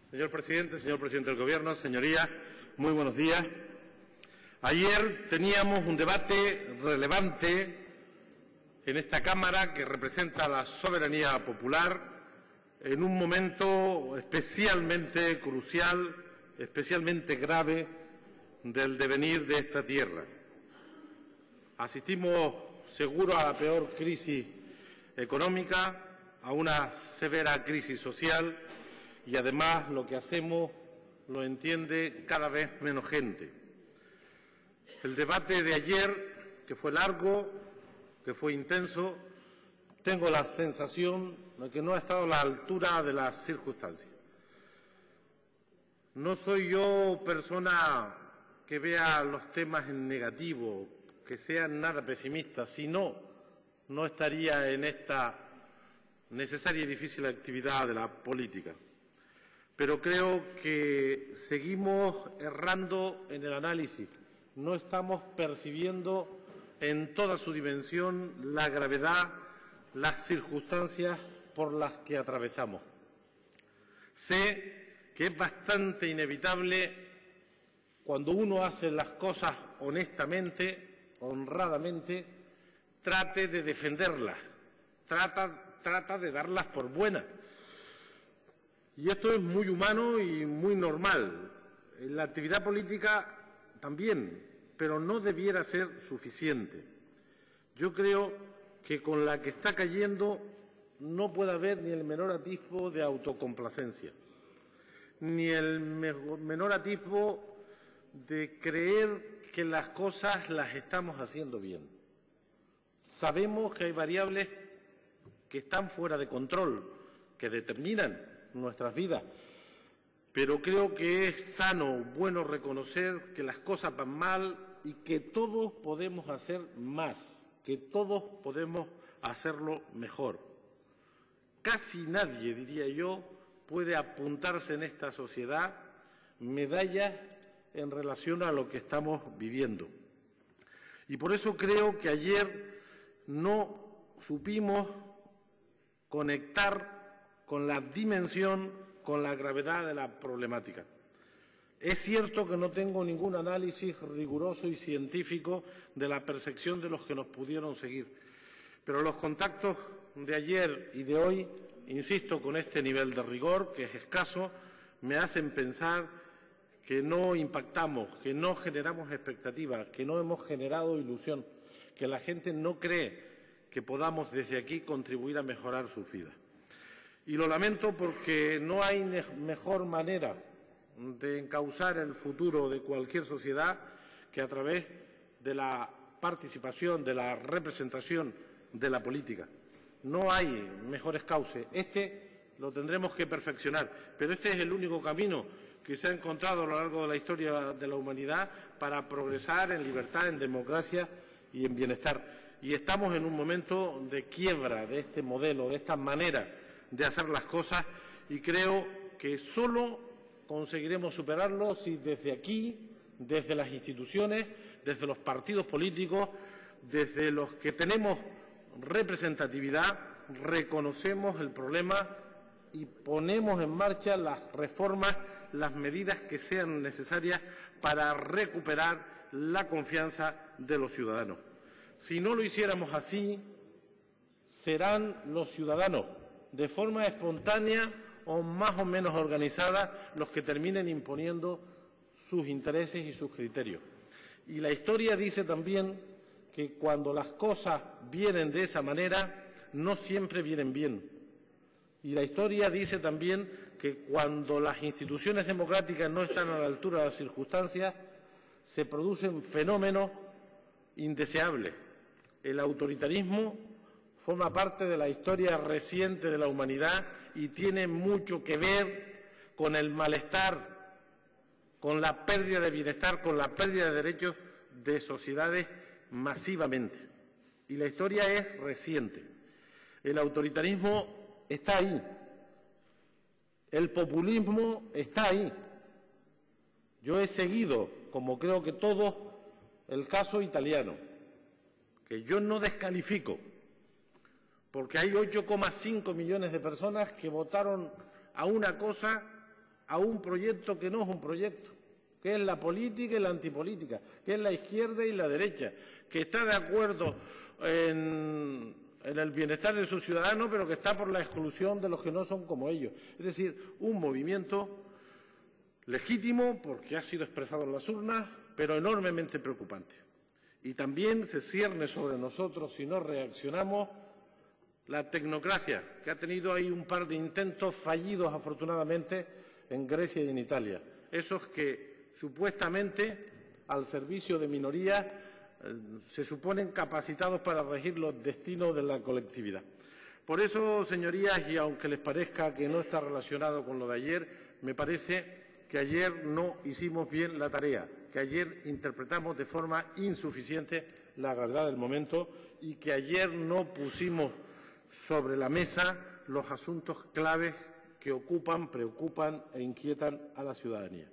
Señor presidente del Gobierno, señorías, muy buenos días. Ayer teníamos un debate relevante en esta Cámara que representa la soberanía popular en un momento especialmente crucial, especialmente grave del devenir de esta tierra. Asistimos seguro a la peor crisis económica, a una severa crisis social y además lo que hacemos lo entiende cada vez menos gente. El debate de ayer, que fue largo, que fue intenso, tengo la sensación de que no ha estado a la altura de las circunstancias. No soy yo persona que vea los temas en negativo, que sea nada pesimista, si no, no estaría en esta necesaria y difícil actividad de la política. Pero creo que seguimos errando en el análisis. No estamos percibiendo en toda su dimensión la gravedad, las circunstancias por las que atravesamos. Sé que es bastante inevitable cuando uno hace las cosas honestamente, honradamente, trate de defenderlas, trata de darlas por buenas. Y esto es muy humano y muy normal. En la actividad política también, pero no debiera ser suficiente. Yo creo que con la que está cayendo no puede haber ni el menor atisbo de autocomplacencia, ni el menor atisbo de creer que las cosas las estamos haciendo bien. Sabemos que hay variables que están fuera de control, que determinan nuestras vidas, pero creo que es sano, bueno reconocer que las cosas van mal y que todos podemos hacer más, que todos podemos hacerlo mejor. Casi nadie, diría yo, puede apuntarse en esta sociedad medallas en relación a lo que estamos viviendo. Y por eso creo que ayer no supimos conectar con la dimensión, con la gravedad de la problemática. Es cierto que no tengo ningún análisis riguroso y científico de la percepción de los que nos pudieron seguir, pero los contactos de ayer y de hoy, insisto, con este nivel de rigor, que es escaso, me hacen pensar que no impactamos, que no generamos expectativas, que no hemos generado ilusión, que la gente no cree que podamos desde aquí contribuir a mejorar sus vidas. Y lo lamento porque no hay mejor manera de encauzar el futuro de cualquier sociedad que a través de la participación, de la representación de la política. No hay mejores cauces. Este lo tendremos que perfeccionar, pero este es el único camino que se ha encontrado a lo largo de la historia de la humanidad para progresar en libertad, en democracia y en bienestar. Y estamos en un momento de quiebra de este modelo, de esta manera de hacer las cosas, y creo que solo conseguiremos superarlo si desde aquí, desde las instituciones, desde los partidos políticos, desde los que tenemos representatividad, reconocemos el problema y ponemos en marcha las reformas, las medidas que sean necesarias para recuperar la confianza de los ciudadanos. Si no lo hiciéramos así, serán los ciudadanos, de forma espontánea o más o menos organizada, los que terminen imponiendo sus intereses y sus criterios. Y la historia dice también que cuando las cosas vienen de esa manera, no siempre vienen bien. Y la historia dice también que cuando las instituciones democráticas no están a la altura de las circunstancias, se producen fenómenos indeseables. El autoritarismo forma parte de la historia reciente de la humanidad y tiene mucho que ver con el malestar, con la pérdida de bienestar, con la pérdida de derechos de sociedades masivamente. Y la historia es reciente. El autoritarismo está ahí. El populismo está ahí. Yo he seguido, como creo que todos, el caso italiano, que yo no descalifico, porque hay 8,5 millones de personas que votaron a una cosa a un proyecto que no es un proyecto, que es la política y la antipolítica, que es la izquierda y la derecha, que está de acuerdo en el bienestar de sus ciudadanos, pero que está por la exclusión de los que no son como ellos. Es decir, un movimiento legítimo, porque ha sido expresado en las urnas, pero enormemente preocupante. Y también se cierne sobre nosotros, si no reaccionamos, la tecnocracia, que ha tenido ahí un par de intentos fallidos, afortunadamente, en Grecia y en Italia. Esos que, supuestamente, al servicio de minorías, se suponen capacitados para regir los destinos de la colectividad. Por eso, señorías, y aunque les parezca que no está relacionado con lo de ayer, me parece que ayer no hicimos bien la tarea, que ayer interpretamos de forma insuficiente la gravedad del momento y que ayer no pusimos sobre la mesa los asuntos claves que ocupan, preocupan e inquietan a la ciudadanía.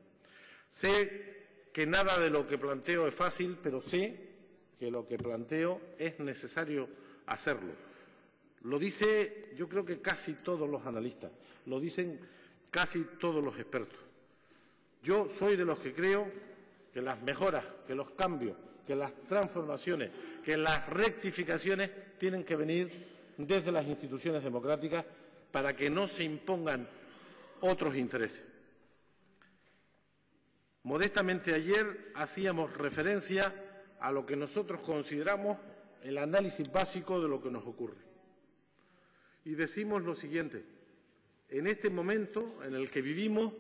Sé que nada de lo que planteo es fácil, pero sé que lo que planteo es necesario hacerlo. Lo dice, yo creo que casi todos los analistas, lo dicen casi todos los expertos. Yo soy de los que creo que las mejoras, que los cambios, que las transformaciones, que las rectificaciones tienen que venir desde las instituciones democráticas para que no se impongan otros intereses. Modestamente ayer hacíamos referencia a lo que nosotros consideramos el análisis básico de lo que nos ocurre. Y decimos lo siguiente: en este momento en el que vivimos,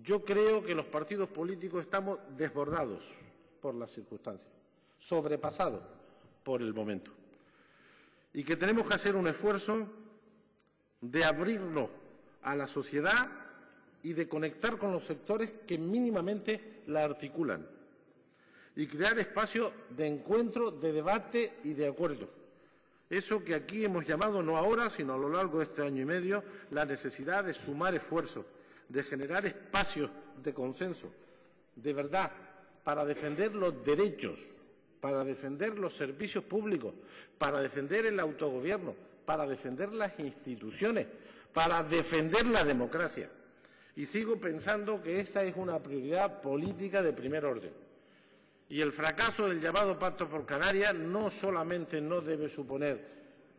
yo creo que los partidos políticos estamos desbordados por las circunstancias, sobrepasados por el momento, y que tenemos que hacer un esfuerzo de abrirnos a la sociedad y de conectar con los sectores que mínimamente la articulan y crear espacios de encuentro, de debate y de acuerdo. Eso que aquí hemos llamado, no ahora, sino a lo largo de este año y medio, la necesidad de sumar esfuerzos, de generar espacios de consenso, de verdad, para defender los derechos, para defender los servicios públicos, para defender el autogobierno, para defender las instituciones, para defender la democracia. Y sigo pensando que esa es una prioridad política de primer orden. Y el fracaso del llamado Pacto por Canarias no solamente no debe suponer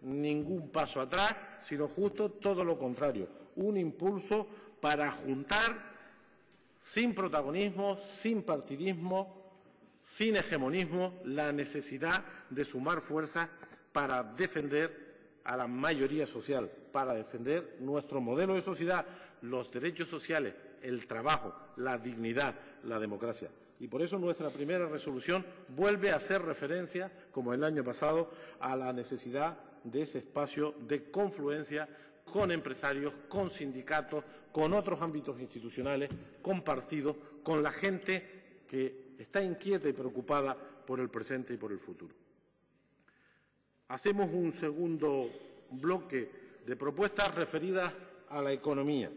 ningún paso atrás, sino justo todo lo contrario, un impulso para juntar, sin protagonismo, sin partidismo, sin hegemonismo, la necesidad de sumar fuerzas para defender a la mayoría social, para defender nuestro modelo de sociedad, los derechos sociales, el trabajo, la dignidad, la democracia. Y por eso nuestra primera resolución vuelve a hacer referencia, como el año pasado, a la necesidad de ese espacio de confluencia con empresarios, con sindicatos, con otros ámbitos institucionales, con partidos, con la gente que está inquieta y preocupada por el presente y por el futuro. Hacemos un segundo bloque de propuestas referidas a la economía.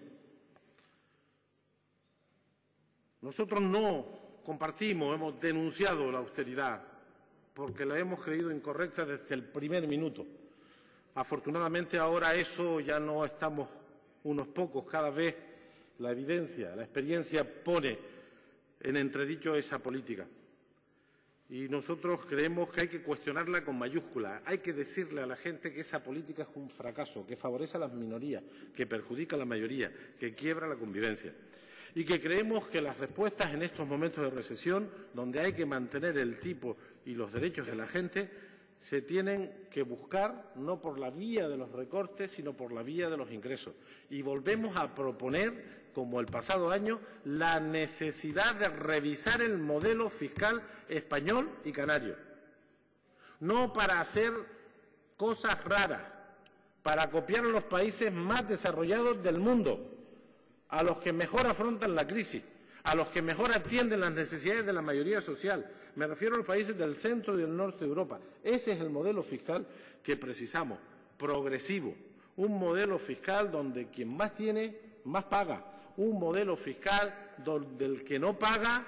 Nosotros no compartimos, hemos denunciado la austeridad porque la hemos creído incorrecta desde el primer minuto. Afortunadamente ahora eso ya no estamos unos pocos, cada vez la evidencia, la experiencia pone en entredicho esa política. Y nosotros creemos que hay que cuestionarla con mayúsculas, hay que decirle a la gente que esa política es un fracaso, que favorece a las minorías, que perjudica a la mayoría, que quiebra la convivencia. Y que creemos que las respuestas en estos momentos de recesión, donde hay que mantener el tipo y los derechos de la gente, se tienen que buscar no por la vía de los recortes, sino por la vía de los ingresos. Y volvemos a proponer, como el pasado año, la necesidad de revisar el modelo fiscal español y canario. No para hacer cosas raras, para copiar a los países más desarrollados del mundo, a los que mejor afrontan la crisis, a los que mejor atienden las necesidades de la mayoría social. Me refiero a los países del centro y del norte de Europa. Ese es el modelo fiscal que precisamos, progresivo. Un modelo fiscal donde quien más tiene, más paga. Un modelo fiscal donde el que no paga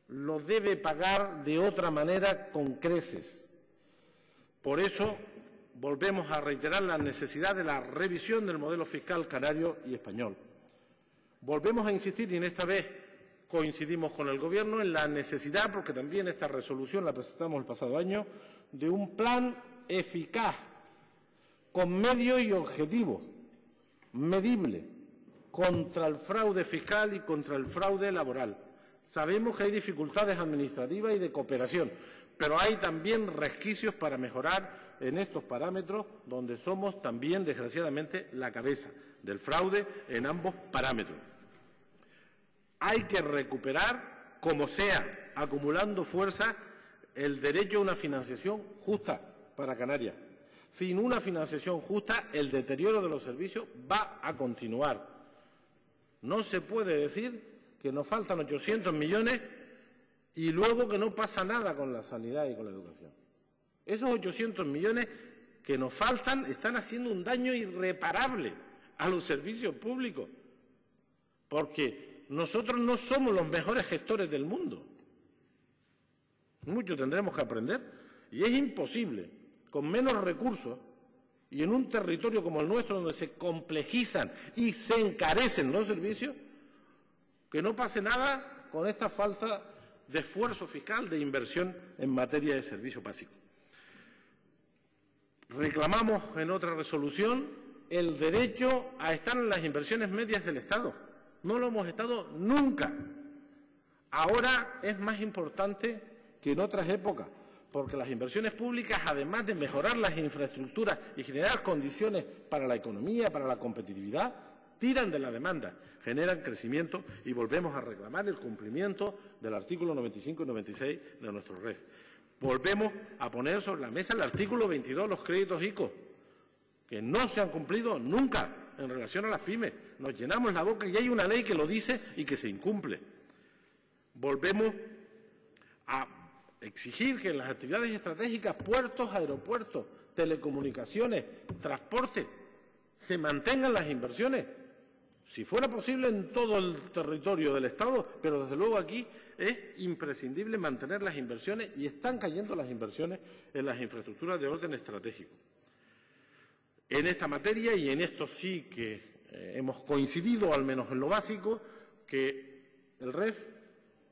lo debe pagar de otra manera con creces. Por eso volvemos a reiterar la necesidad de la revisión del modelo fiscal canario y español. Volvemos a insistir, y en esta vez coincidimos con el Gobierno, en la necesidad, porque también esta resolución la presentamos el pasado año, de un plan eficaz, con medios y objetivos, medible, contra el fraude fiscal y contra el fraude laboral. Sabemos que hay dificultades administrativas y de cooperación, pero hay también resquicios para mejorar en estos parámetros, donde somos también, desgraciadamente, la cabeza del fraude en ambos parámetros. Hay que recuperar, como sea, acumulando fuerza, el derecho a una financiación justa para Canarias. Sin una financiación justa, el deterioro de los servicios va a continuar. No se puede decir que nos faltan 800 millones y luego que no pasa nada con la sanidad y con la educación. Esos 800 millones que nos faltan están haciendo un daño irreparable a los servicios públicos, porque nosotros no somos los mejores gestores del mundo. Mucho tendremos que aprender y es imposible, con menos recursos y en un territorio como el nuestro, donde se complejizan y se encarecen los servicios, que no pase nada con esta falta de esfuerzo fiscal, de inversión en materia de servicios básicos. Reclamamos en otra resolución el derecho a estar en las inversiones medias del Estado. No lo hemos estado nunca. Ahora es más importante que en otras épocas, porque las inversiones públicas, además de mejorar las infraestructuras y generar condiciones para la economía, para la competitividad, tiran de la demanda, generan crecimiento y volvemos a reclamar el cumplimiento del artículo 95 y 96 de nuestro REF. Volvemos a poner sobre la mesa el artículo 22, los créditos ICO, que no se han cumplido nunca en relación a las pymes. Nos llenamos la boca y hay una ley que lo dice y que se incumple. Volvemos a exigir que en las actividades estratégicas, puertos, aeropuertos, telecomunicaciones, transporte, se mantengan las inversiones. Si fuera posible en todo el territorio del Estado, pero desde luego aquí es imprescindible mantener las inversiones y están cayendo las inversiones en las infraestructuras de orden estratégico. En esta materia, y en esto sí que hemos coincidido, al menos en lo básico, que el REF,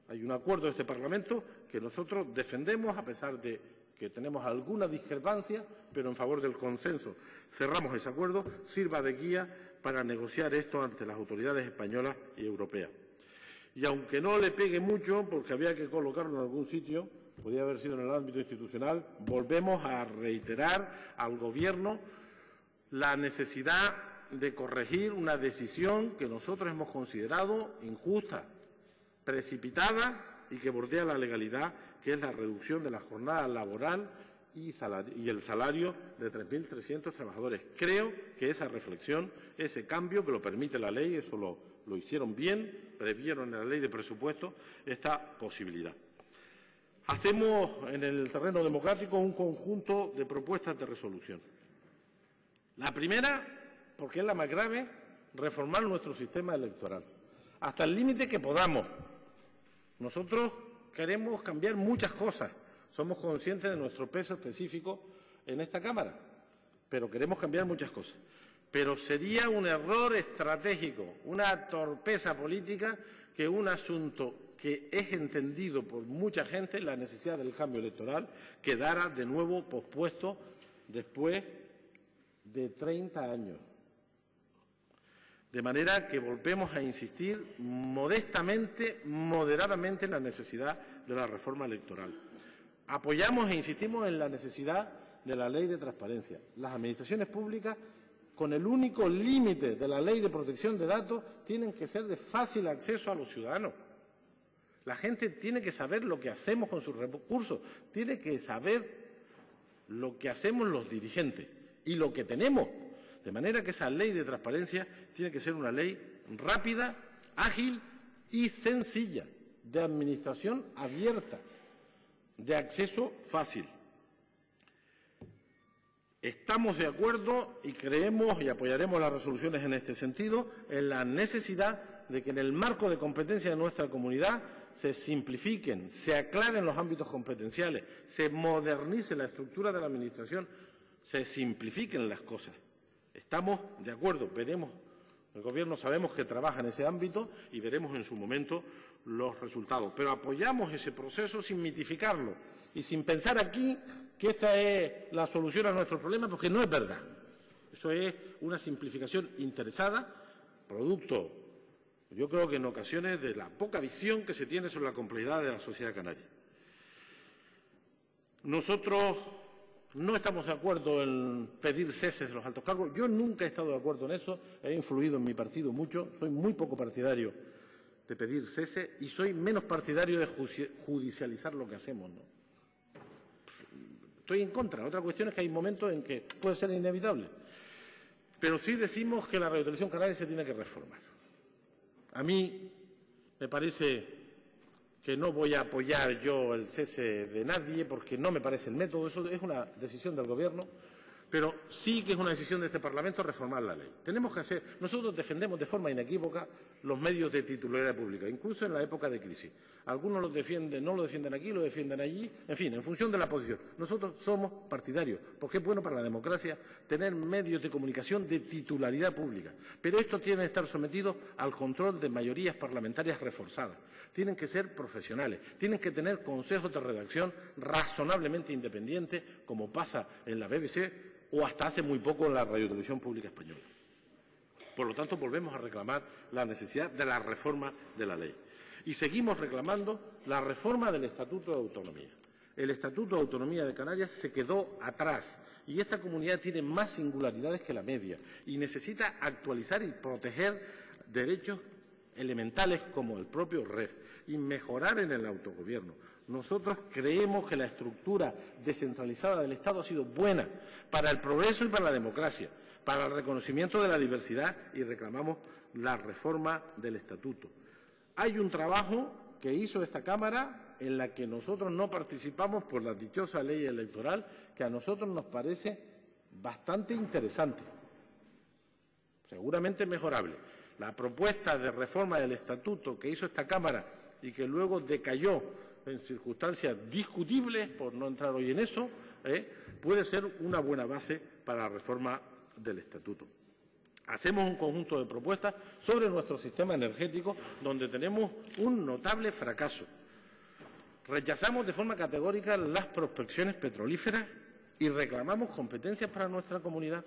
hay un acuerdo de este Parlamento que nosotros defendemos a pesar de que tenemos alguna discrepancia, pero en favor del consenso. Cerramos ese acuerdo, sirva de guía para negociar esto ante las autoridades españolas y europeas. Y aunque no le pegue mucho, porque había que colocarlo en algún sitio, podía haber sido en el ámbito institucional, volvemos a reiterar al Gobierno la necesidad de corregir una decisión que nosotros hemos considerado injusta, precipitada y que bordea la legalidad, que es la reducción de la jornada laboral y el salario de 3.300 trabajadores. Creo que esa reflexión, ese cambio que lo permite la ley, eso lo hicieron bien, previeron en la ley de presupuestos esta posibilidad. Hacemos en el terreno democrático un conjunto de propuestas de resolución. La primera, porque es la más grave, reformar nuestro sistema electoral, hasta el límite que podamos. Nosotros queremos cambiar muchas cosas, somos conscientes de nuestro peso específico en esta Cámara, pero queremos cambiar muchas cosas. Pero sería un error estratégico, una torpeza política, que un asunto que es entendido por mucha gente, la necesidad del cambio electoral, quedara de nuevo pospuesto después de 30 años. De manera que volvemos a insistir modestamente, moderadamente en la necesidad de la reforma electoral. Apoyamos e insistimos en la necesidad de la ley de transparencia. Las administraciones públicas, con el único límite de la ley de protección de datos, tienen que ser de fácil acceso a los ciudadanos. La gente tiene que saber lo que hacemos con sus recursos, tiene que saber lo que hacemos los dirigentes y lo que tenemos. De manera que esa ley de transparencia tiene que ser una ley rápida, ágil y sencilla, de administración abierta, de acceso fácil. Estamos de acuerdo y creemos y apoyaremos las resoluciones en este sentido, en la necesidad de que en el marco de competencia de nuestra comunidad se simplifiquen, se aclaren los ámbitos competenciales, se modernice la estructura de la Administración, se simplifiquen las cosas. Estamos de acuerdo, veremos El Gobierno sabemos que trabaja en ese ámbito y veremos en su momento los resultados. Pero apoyamos ese proceso sin mitificarlo y sin pensar aquí que esta es la solución a nuestros problemas, porque no es verdad. Eso es una simplificación interesada, producto, yo creo que en ocasiones, de la poca visión que se tiene sobre la complejidad de la sociedad canaria. Nosotros no estamos de acuerdo en pedir ceses de los altos cargos. Yo nunca he estado de acuerdo en eso. He influido en mi partido mucho. Soy muy poco partidario de pedir cese y soy menos partidario de judicializar lo que hacemos, ¿no? Estoy en contra. Otra cuestión es que hay momentos en que puede ser inevitable. Pero sí decimos que la radiotelevisión canaria se tiene que reformar. A mí me parece que no voy a apoyar yo el cese de nadie porque no me parece el método. Eso es una decisión del Gobierno, pero sí que es una decisión de este Parlamento reformar la ley. Tenemos que hacer. Nosotros defendemos de forma inequívoca los medios de titularidad pública, incluso en la época de crisis. Algunos los defienden, no lo defienden aquí, lo defienden allí, en fin, en función de la posición. Nosotros somos partidarios, porque es bueno para la democracia tener medios de comunicación de titularidad pública. Pero esto tiene que estar sometido al control de mayorías parlamentarias reforzadas. Tienen que ser profesionales, tienen que tener consejos de redacción razonablemente independientes, como pasa en la BBC o hasta hace muy poco en la Radiotelevisión Pública Española. Por lo tanto, volvemos a reclamar la necesidad de la reforma de la ley. Y seguimos reclamando la reforma del Estatuto de Autonomía. El Estatuto de Autonomía de Canarias se quedó atrás y esta comunidad tiene más singularidades que la media y necesita actualizar y proteger derechos elementales como el propio REF y mejorar en el autogobierno. Nosotros creemos que la estructura descentralizada del Estado ha sido buena para el progreso y para la democracia, para el reconocimiento de la diversidad y reclamamos la reforma del Estatuto. Hay un trabajo que hizo esta Cámara en la que nosotros no participamos por la dichosa ley electoral, que a nosotros nos parece bastante interesante, seguramente mejorable. La propuesta de reforma del Estatuto que hizo esta Cámara y que luego decayó en circunstancias discutibles, por no entrar hoy en eso, puede ser una buena base para la reforma del Estatuto. Hacemos un conjunto de propuestas sobre nuestro sistema energético, donde tenemos un notable fracaso. Rechazamos de forma categórica las prospecciones petrolíferas y reclamamos competencias para nuestra comunidad.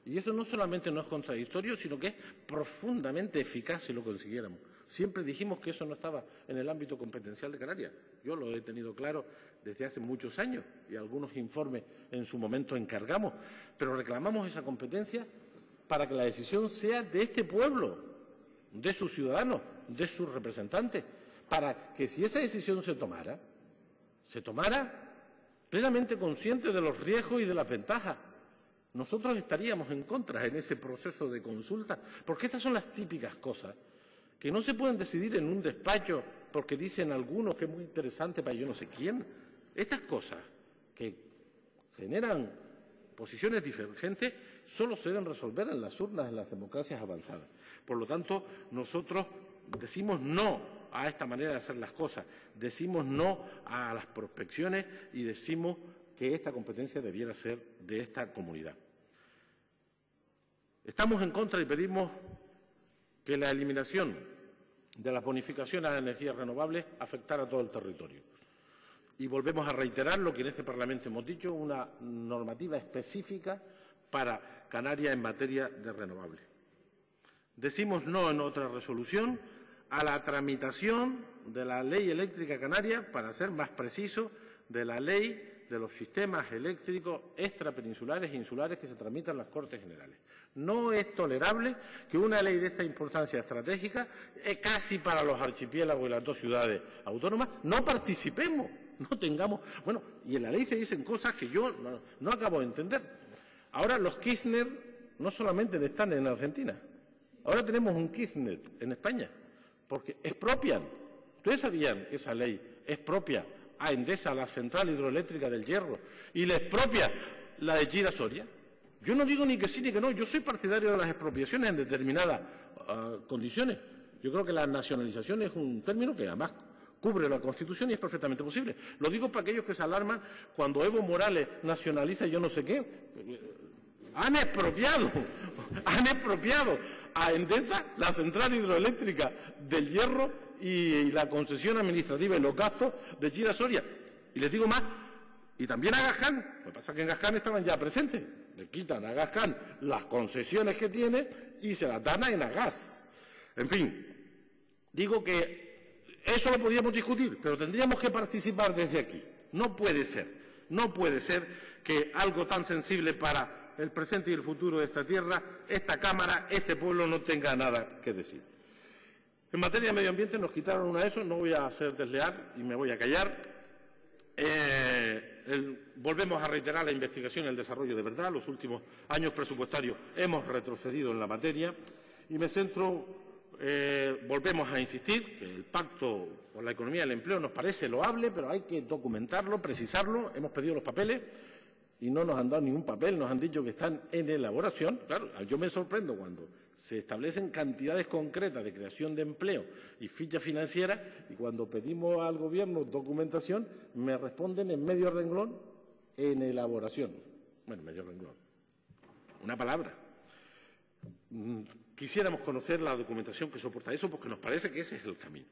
Y eso no solamente no es contradictorio, sino que es profundamente eficaz si lo consiguiéramos. Siempre dijimos que eso no estaba en el ámbito competencial de Canarias. Yo lo he tenido claro desde hace muchos años y algunos informes en su momento encargamos, pero reclamamos esa competencia para que la decisión sea de este pueblo, de sus ciudadanos, de sus representantes, para que si esa decisión se tomara plenamente consciente de los riesgos y de las ventajas. Nosotros estaríamos en contra en ese proceso de consulta, porque estas son las típicas cosas que no se pueden decidir en un despacho porque dicen algunos que es muy interesante para yo no sé quién. Estas cosas que generan posiciones divergentes solo se deben resolver en las urnas, en las democracias avanzadas. Por lo tanto, nosotros decimos no a esta manera de hacer las cosas, decimos no a las prospecciones y decimos que esta competencia debiera ser de esta comunidad. Estamos en contra y pedimos que la eliminación de las bonificaciones a las energías renovables afectara a todo el territorio. Y volvemos a reiterar lo que en este Parlamento hemos dicho, una normativa específica para Canarias en materia de renovables. Decimos no en otra resolución a la tramitación de la Ley Eléctrica Canaria, para ser más preciso, de la Ley de los sistemas eléctricos extrapeninsulares e insulares que se tramitan en las Cortes Generales. No es tolerable que una ley de esta importancia estratégica, casi para los archipiélagos y las dos ciudades autónomas, no participemos, no tengamos. Bueno, y en la ley se dicen cosas que yo no acabo de entender. Ahora los Kirchner no solamente están en Argentina, ahora tenemos un Kirchner en España, porque expropian. Ustedes sabían que esa ley expropia a Endesa, la central hidroeléctrica del Hierro, y le expropia la de Chira Soria. Yo no digo ni que sí ni que no, yo soy partidario de las expropiaciones en determinadas condiciones. Yo creo que la nacionalización es un término que además cubre la Constitución y es perfectamente posible. Lo digo para aquellos que se alarman cuando Evo Morales nacionaliza yo no sé qué. Han expropiado a Endesa, la central hidroeléctrica del Hierro y la concesión administrativa y los gastos de Chira Soria. Y les digo más, y también a Gascán. Lo que pasa es que en Gascán estaban ya presentes. Le quitan a Gascán las concesiones que tiene y se las dan a Enagás. En fin, digo que eso lo podíamos discutir, pero tendríamos que participar desde aquí. No puede ser que algo tan sensible para el presente y el futuro de esta tierra, esta Cámara, este pueblo no tenga nada que decir. En materia de medio ambiente nos quitaron una de esos, no voy a ser desleal y me voy a callar. Volvemos a reiterar la investigación y el desarrollo de verdad. Los últimos años presupuestarios hemos retrocedido en la materia y me centro. Volvemos a insistir que el pacto por la economía y el empleo nos parece loable, pero hay que documentarlo, precisarlo. Hemos pedido los papeles y no nos han dado ningún papel, nos han dicho que están en elaboración. Claro, yo me sorprendo cuando se establecen cantidades concretas de creación de empleo y fichas financieras y cuando pedimos al Gobierno documentación me responden en medio renglón en elaboración. Bueno, medio renglón. Una palabra. Quisiéramos conocer la documentación que soporta eso porque nos parece que ese es el camino.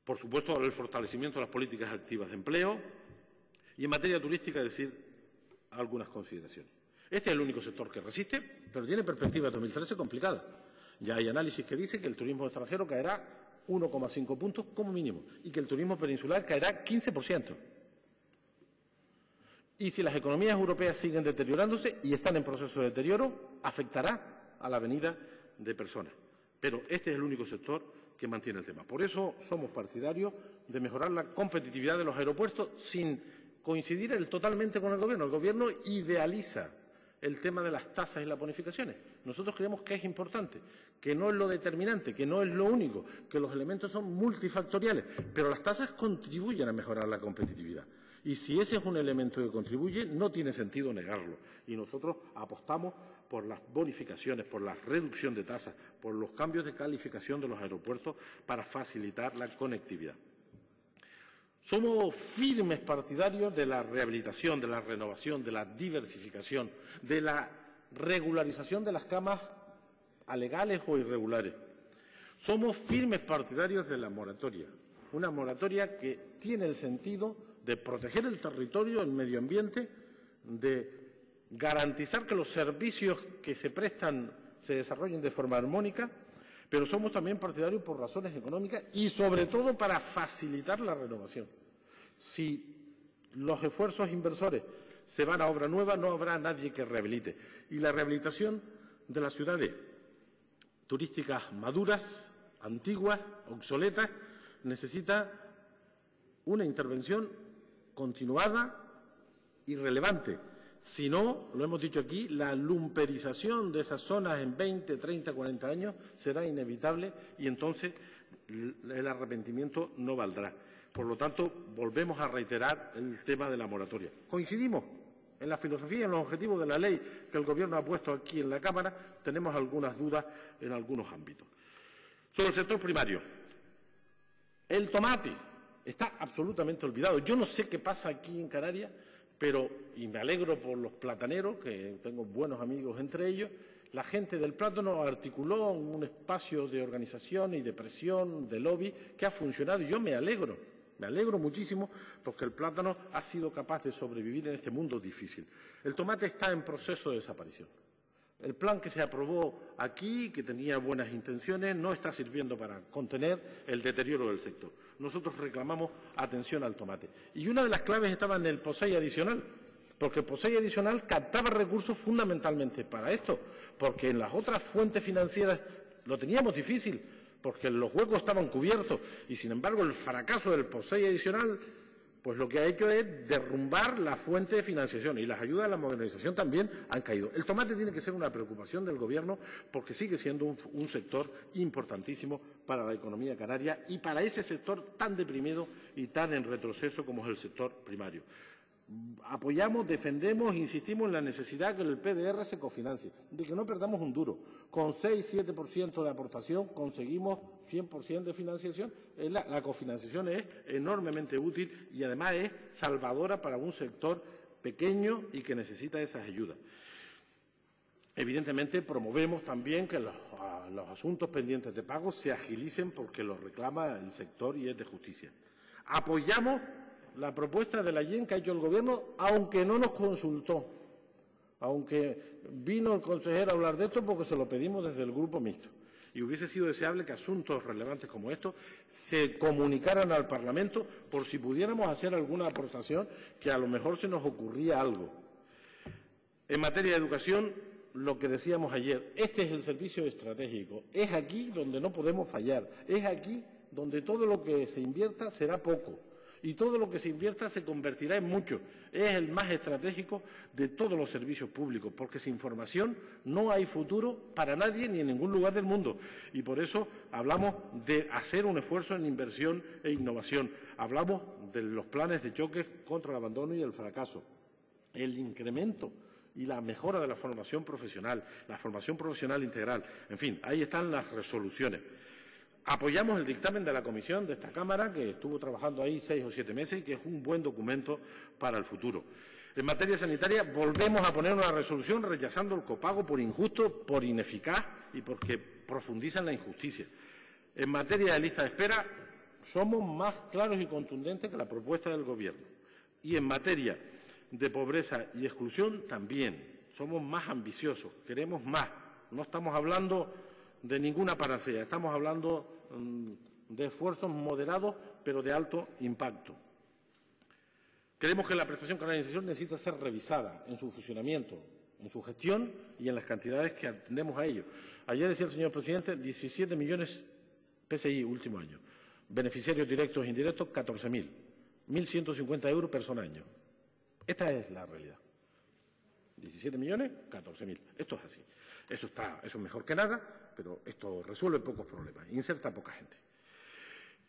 Por supuesto, el fortalecimiento de las políticas activas de empleo y en materia turística decir algunas consideraciones. Este es el único sector que resiste, pero tiene perspectiva de 2013 complicada. Ya hay análisis que dicen que el turismo extranjero caerá 1,5 puntos como mínimo y que el turismo peninsular caerá 15%. Y si las economías europeas siguen deteriorándose y están en proceso de deterioro, afectará a la venida de personas. Pero este es el único sector que mantiene el tema. Por eso somos partidarios de mejorar la competitividad de los aeropuertos sin coincidir totalmente con el Gobierno. El Gobierno idealiza el tema de las tasas y las bonificaciones. Nosotros creemos que es importante, que no es lo determinante, que no es lo único, que los elementos son multifactoriales, pero las tasas contribuyen a mejorar la competitividad. Y si ese es un elemento que contribuye, no tiene sentido negarlo. Y nosotros apostamos por las bonificaciones, por la reducción de tasas, por los cambios de calificación de los aeropuertos para facilitar la conectividad. Somos firmes partidarios de la rehabilitación, de la renovación, de la diversificación, de la regularización de las camas alegales o irregulares. Somos firmes partidarios de la moratoria, una moratoria que tiene el sentido de proteger el territorio, el medio ambiente, de garantizar que los servicios que se prestan se desarrollen de forma armónica, pero somos también partidarios por razones económicas y, sobre todo, para facilitar la renovación. Si los esfuerzos inversores se van a obra nueva, no habrá nadie que rehabilite. Y la rehabilitación de las ciudades turísticas maduras, antiguas, obsoletas, necesita una intervención continuada y relevante. Si no, lo hemos dicho aquí, la lumperización de esas zonas en 20, 30, 40 años será inevitable y entonces el arrepentimiento no valdrá. Por lo tanto, volvemos a reiterar el tema de la moratoria. Coincidimos en la filosofía y en los objetivos de la ley que el Gobierno ha puesto aquí en la Cámara. Tenemos algunas dudas en algunos ámbitos. Sobre el sector primario. El tomate está absolutamente olvidado. Yo no sé qué pasa aquí en Canarias, y me alegro por los plataneros, que tengo buenos amigos entre ellos. La gente del plátano articuló un espacio de organización y de presión, de lobby, que ha funcionado y yo me alegro muchísimo porque el plátano ha sido capaz de sobrevivir en este mundo difícil. El tomate está en proceso de desaparición. El plan que se aprobó aquí, que tenía buenas intenciones, no está sirviendo para contener el deterioro del sector. Nosotros reclamamos atención al tomate. Y una de las claves estaba en el POSEI adicional, porque el POSEI adicional captaba recursos fundamentalmente para esto, porque en las otras fuentes financieras lo teníamos difícil, porque los huecos estaban cubiertos y, sin embargo, el fracaso del POSEI adicional pues lo que ha hecho es derrumbar la fuente de financiación y las ayudas a la modernización también han caído. El tomate tiene que ser una preocupación del Gobierno porque sigue siendo un sector importantísimo para la economía canaria y para ese sector tan deprimido y tan en retroceso como es el sector primario. Apoyamos, defendemos, insistimos en la necesidad de que el PDR se cofinancie, de que no perdamos un duro. Con 6-7% de aportación conseguimos 100% de financiación. La cofinanciación es enormemente útil y además es salvadora para un sector pequeño y que necesita esas ayudas. Evidentemente, promovemos también que los asuntos pendientes de pago se agilicen porque los reclama el sector y es de justicia. Apoyamos la propuesta de la IEN que ha hecho el Gobierno, aunque no nos consultó, aunque vino el consejero a hablar de esto porque se lo pedimos desde el Grupo Mixto. Y hubiese sido deseable que asuntos relevantes como estos se comunicaran al Parlamento por si pudiéramos hacer alguna aportación que a lo mejor se nos ocurría algo. En materia de educación, lo que decíamos ayer, este es el servicio estratégico. Es aquí donde no podemos fallar. Es aquí donde todo lo que se invierta será poco. Y todo lo que se invierta se convertirá en mucho. Es el más estratégico de todos los servicios públicos, porque sin formación no hay futuro para nadie ni en ningún lugar del mundo. Y por eso hablamos de hacer un esfuerzo en inversión e innovación. Hablamos de los planes de choque contra el abandono y el fracaso. El incremento y la mejora de la formación profesional integral. En fin, ahí están las resoluciones. Apoyamos el dictamen de la comisión de esta Cámara, que estuvo trabajando ahí 6 o 7 meses y que es un buen documento para el futuro. En materia sanitaria, volvemos a poner una resolución rechazando el copago por injusto, por ineficaz y porque profundiza en la injusticia. En materia de lista de espera, somos más claros y contundentes que la propuesta del Gobierno. Y en materia de pobreza y exclusión, también somos más ambiciosos, queremos más. No estamos hablando de ninguna panacea, estamos hablando de esfuerzos moderados, pero de alto impacto. Creemos que la prestación canaria de inserción necesita ser revisada en su funcionamiento, en su gestión y en las cantidades que atendemos a ello. Ayer decía el señor presidente, 17 millones PSI último año. Beneficiarios directos e indirectos, 14.000. 1.150 euros persona año. Esta es la realidad. 17 millones, 14.000. Esto es así. Eso es mejor que nada, pero esto resuelve pocos problemas, inserta poca gente.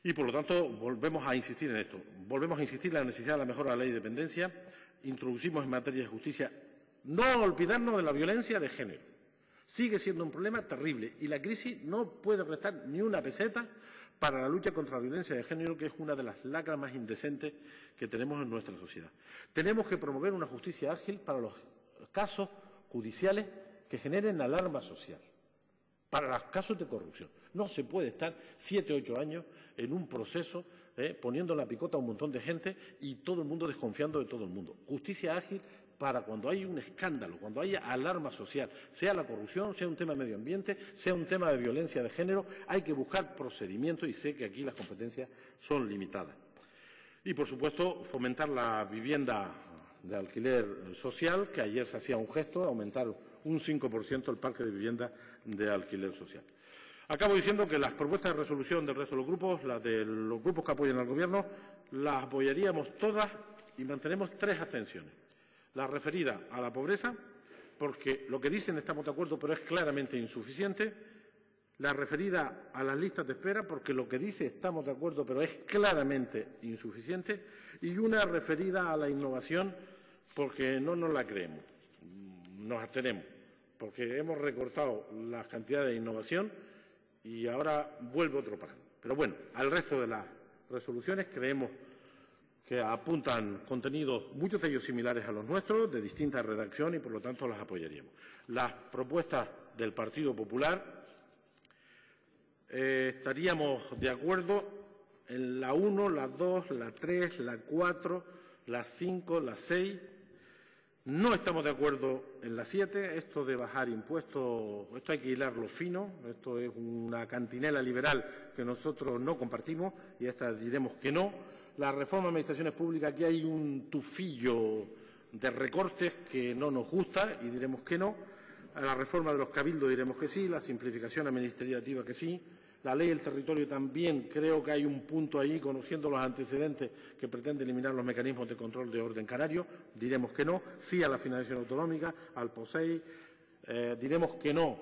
Y, por lo tanto, volvemos a insistir en esto. Volvemos a insistir en la necesidad de la mejora de la ley de dependencia. Introducimos en materia de justicia no olvidarnos de la violencia de género. Sigue siendo un problema terrible y la crisis no puede restar ni una peseta para la lucha contra la violencia de género, que es una de las lacras más indecentes que tenemos en nuestra sociedad. Tenemos que promover una justicia ágil para los casos judiciales que generen alarma social, para los casos de corrupción. No se puede estar 7 o 8 años en un proceso poniendo la picota a un montón de gente y todo el mundo desconfiando de todo el mundo. Justicia ágil para cuando hay un escándalo, cuando haya alarma social, sea la corrupción, sea un tema de medio ambiente, sea un tema de violencia de género, hay que buscar procedimientos y sé que aquí las competencias son limitadas. Y, por supuesto, fomentar la vivienda de alquiler social, que ayer se hacía un gesto, aumentar un 5% el parque de vivienda de alquiler social. Acabo diciendo que las propuestas de resolución del resto de los grupos, las de los grupos que apoyan al Gobierno, las apoyaríamos todas y mantenemos 3 abstenciones. La referida a la pobreza, porque lo que dicen estamos de acuerdo, pero es claramente insuficiente. La referida a las listas de espera, porque lo que dice estamos de acuerdo, pero es claramente insuficiente. Y una referida a la innovación, porque no nos la creemos. Nos abstenemos, porque hemos recortado las cantidades de innovación y ahora vuelve otro plan. Pero bueno, al resto de las resoluciones creemos que apuntan contenidos, muchos de ellos similares a los nuestros, de distinta redacción y, por lo tanto, las apoyaríamos. Las propuestas del Partido Popular estaríamos de acuerdo en la 1, la 2, la 3, la 4, la 5, la 6. No estamos de acuerdo en la 7. Esto de bajar impuestos, esto hay que hilarlo fino. Esto es una cantinela liberal que nosotros no compartimos y a esta diremos que no. La reforma de administraciones públicas, aquí hay un tufillo de recortes que no nos gusta y diremos que no. A la reforma de los cabildos diremos que sí, la simplificación administrativa que sí. La ley del territorio también creo que hay un punto ahí, conociendo los antecedentes, que pretende eliminar los mecanismos de control de orden canario. Diremos que no. Sí a la financiación autonómica, al POSEI. Diremos que no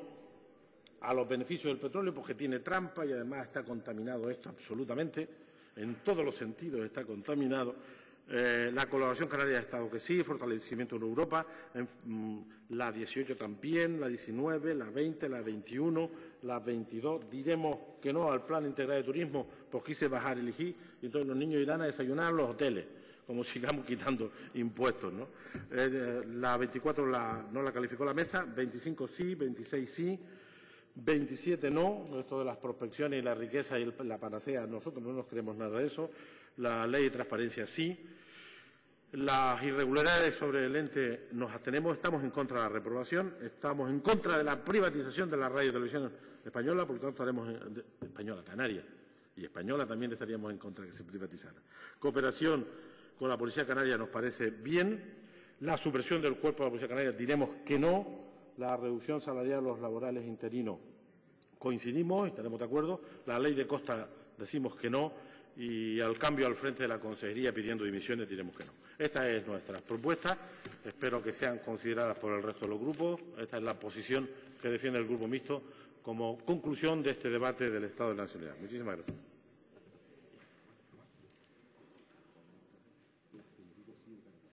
a los beneficios del petróleo porque tiene trampa y además está contaminado esto absolutamente. En todos los sentidos está contaminado. La colaboración canaria de Estado que sí, fortalecimiento en Europa, la 18 también, la 19, la 20, la 21, la 22. Diremos que no al plan integral de turismo porque quise bajar el IGI y entonces los niños irán a desayunar a los hoteles, como sigamos quitando impuestos, ¿no? La 24 no la calificó la mesa, 25 sí, 26 sí, 27 no. Esto de las prospecciones y la riqueza y la panacea, nosotros no nos creemos nada de eso. La ley de transparencia sí. Las irregularidades sobre el ente nos abstenemos, estamos en contra de la reprobación, estamos en contra de la privatización de la radio y televisión española, por lo tanto estaremos española, canaria, y española también estaríamos en contra de que se privatizara. Cooperación con la Policía Canaria nos parece bien. La supresión del cuerpo de la Policía Canaria diremos que no. La reducción salarial de los laborales interinos coincidimos, estaremos de acuerdo. La ley de costa decimos que no. Y al cambio al frente de la Consejería pidiendo dimisiones diremos que no. Esta es nuestra propuesta. Espero que sean consideradas por el resto de los grupos. Esta es la posición que defiende el Grupo Mixto como conclusión de este debate del Estado de la Nacionalidad. Muchísimas gracias.